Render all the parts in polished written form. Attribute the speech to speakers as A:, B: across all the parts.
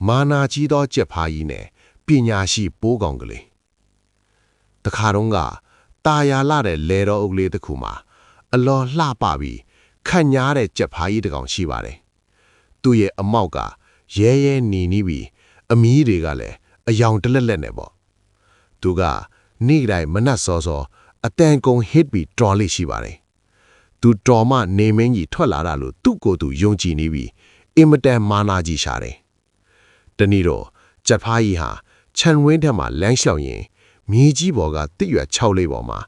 A: မာနာကြီးသောကြက်ဖားကြီးနဲ့ပညာရှိပိုးကောင်ကလေးတခါတော့ကတာယာလာတဲ့လေတော်အုပ်လေးတစ်ခုမှာအလော်လှပပြီးခန့်ညားတဲ့ကြက်ဖားကြီးတစ်ကောင်ရှိပါတယ်သူ့ရဲ့အမောက်ကရဲရဲနီနီးပြီးအမီးတွေကလည်းအယောင်တလက်လက်နဲ့ပေါ့သူကနေ့တိုင်းမနက်စောစောအတန်ကုန်ဟစ်ပြီးတော်လေးရှိပါတယ်သူတော်မှနေမင်းကြီးထွက်လာတာလို့သူ့ကိုယ်သူယုံကြည်နေပြီးအင်မတန်မာနာကြီးရှာတယ်တနေ့တော့ကြက်ဖားကြီးဟာခြံဝင်းထက်မှာလမ်းလျှောက်ရင်မြေကြီးပေါ်ကတစ်ရွက်6လေးပေါ်မှာ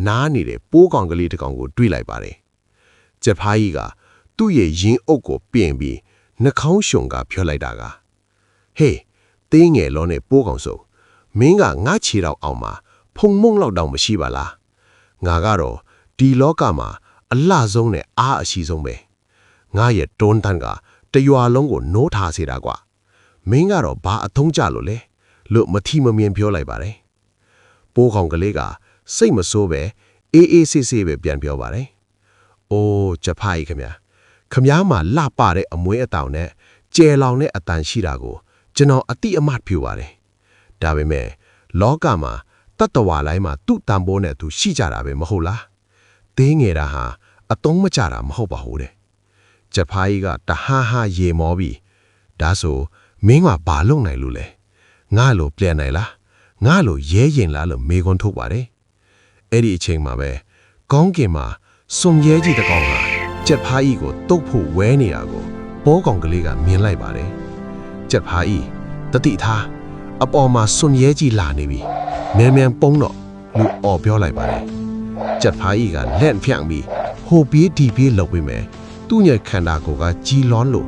A: နားနေတဲ့ပိုးကောင်ကလေးတစ်ကောင်ကိုတွေ့လိုက်ပါတယ်ကြက်ဖားကြီးကသူ့ရဲ့ရင်အုပ်ကိုပြင်ပြီးနှာခေါင်းရှုံကဖြောလိုက်တာကဟေးသေးငယ်လုံးနဲ့ပိုးကောင်စုံမင်းကငါခြေတော့အောင်မှာဖုံမုံလောက်တောင်မရှိပါလားငါကတော့ဒီလောကမှာအလှဆုံးနဲ့အားအရှိဆုံးပဲငါရဲ့တွန်းတန်းကတရွာလုံးကိုနိုးထားစေတာကွာမင်းကတော့ဘာအထုံးကြလို့လဲလို့မထီမမြင်ပြောလိုက်ပါတယ်ပိုးကောင်ကလေးကစိတ်မဆိုးပဲအေးအေးဆေးဆေးပဲပြန်ပြောပါတယ်အိုးကြက်ဖားကြီးခမည်းမှာလှပတဲ့အမွေးအတောင်နဲ့ကျဲလောင်တဲ့အတန်ရှိတာကိုကျွန်တော်အတိအမှတ်ပြုပါတယ်ဒါပေမဲ့လောကမှာတတ္တဝါတိုင်းမှာသူ့တန်ဖိုးနဲ့သူရှိကြတာပဲမဟုတ်လားသေးငယ်တာဟာအတုံးမကြတာမဟုတ်ပါဘူးတဲ့ကြက်ဖားကြီးကတဟားဟားရေမောပြီးဒါဆိုမင်းကဘာလုပ်နိုင်လို့လဲငါလိုပြန်နိုင်လားငါလိုရဲရင်လားလို့မေခွန်းထုတ်ပါတယ်အဲ့ဒီအချိန်မှာပဲကောင်းကင်မှာစွန်ရဲကြီးတစ်ကောင်ဟာကြက်ဖားကြီးကိုတုတ်ဖို့ဝဲနေတာကိုပိုးကောင်ကလေးကမြင်လိုက်ပါတယ်ကြက်ဖားကြီးတတိထားအပေါ်မှာစွန်ရဲကြီးလာနေပြီမြန်ပုံတော့လူအော်ပြောလိုက်ပါတယ်ကြက်ဖားကြီးကလက်ဖြန့်ပြီးဟိုပြေးဒီပြေးလှုပ်ပြီးမယ်သူ့ရဲ့ခန္ဓာကိုယ်ကကြီးလွန်းလို့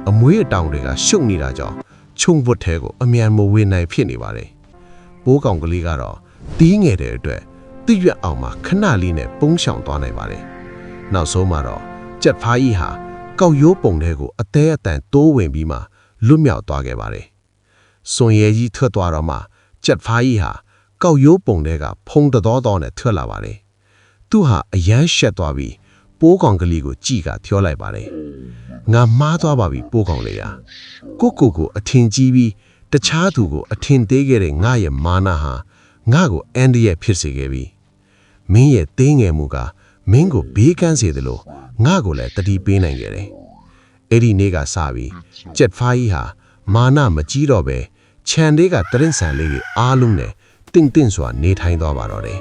A: အမွေးအတောင်တွေကရှုပ်နေတာကြောင့်ခြုံဝတ်ထဲကိုအမြန်မဝင်နိုင်ဖြစ်နေပါတယ်ပိုးကောင်ကလေးကတော့တီးငယ်တဲ့အတွက်တိရွက်အောင်မှာခဏလေးနဲ့ပုံးရှောင်သွားနိုင်ပါတယ်နောက်ဆုံးမှာတော့ကြက်ဖားကြီးဟာကောက်ရိုးပုံတွေကိုအသေးအတန်တိုးဝင်ပြီးမှလွတ်မြောက်သွားခဲ့ပါတယ်စွန်ရဲကြီးထွက်သွားတော့မှကြက်ဖားကြီးဟာကောက်ရိုးပုံတွေကဖုံးတော်နဲ့ထွက်လာပါတယ်သူဟာအယမ်းရှက်သွားပြီးပိုးကောင်ကလေးကိုကြည့်ကပြောလိုက်ပါတယ်ငါမှားသွားပါပြီပိုးကောင်လေးရာကိုအထင်ကြီးပြီးတခြားသူကိုအထင်သေးခဲ့တဲ့ငါရဲ့မာနဟာငါကိုအန်ဒီရဲ့ဖြစ်စေခဲ့ပြီမင်းရဲ့သေးငယ်မှုကမင်းကိုဘေးကန်းစေတယ်လို့ငါကိုလည်းတတိပေးနိုင်ခဲ့တယ်အဲ့ဒီနေ့ကစပြီးကြက်ဖားကြီးဟာမာနမကြီးတော့ပဲခြံလေးကတရင်ဆန်လေးကြီးအားလုံးနဲ့တင့်စွာနေထိုင်သွားပါတော့တယ်